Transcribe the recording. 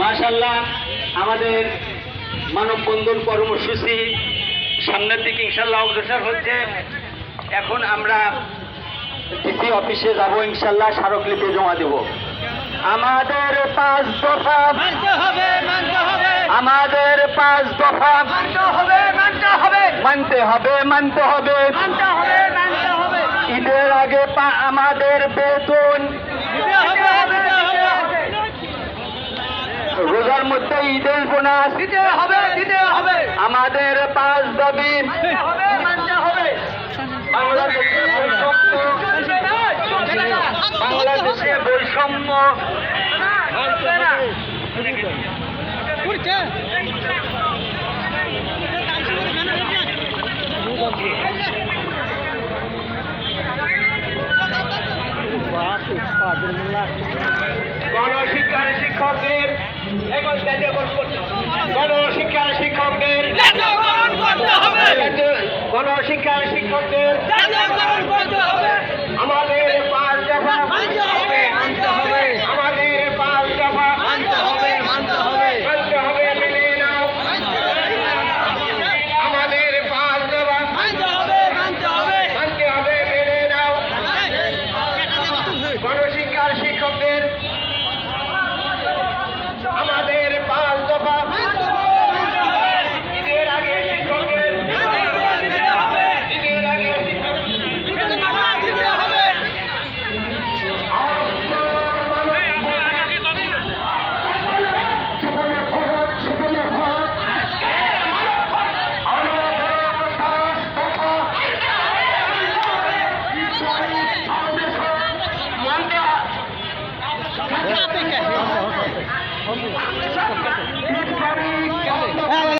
মাশাআল্লাহ আমাদের মানববন্ধন কর্মসূচি সামনের দিকে ইনশাআল্লাহ অগ্রসর হচ্ছে। এখন আমরা ডিসি অফিসে যাব, ইনশাআল্লাহ স্মারকলিপি জমা দেব। আমাদের 5 দফা মানতে হবে, আমাদের 5 দফা মানতে হবে, মানতে হবে। ঈদের আগে আমাদের বেতন, রোজার মধ্যে ঈদের বোনাস দিতে হবে। আমাদের 5 দাবি মানতে হবে। বাংলাদেশে বৈষম্য গণশিক্ষার শিক্ষকদের গণশিক্ষার শিক্ষকদের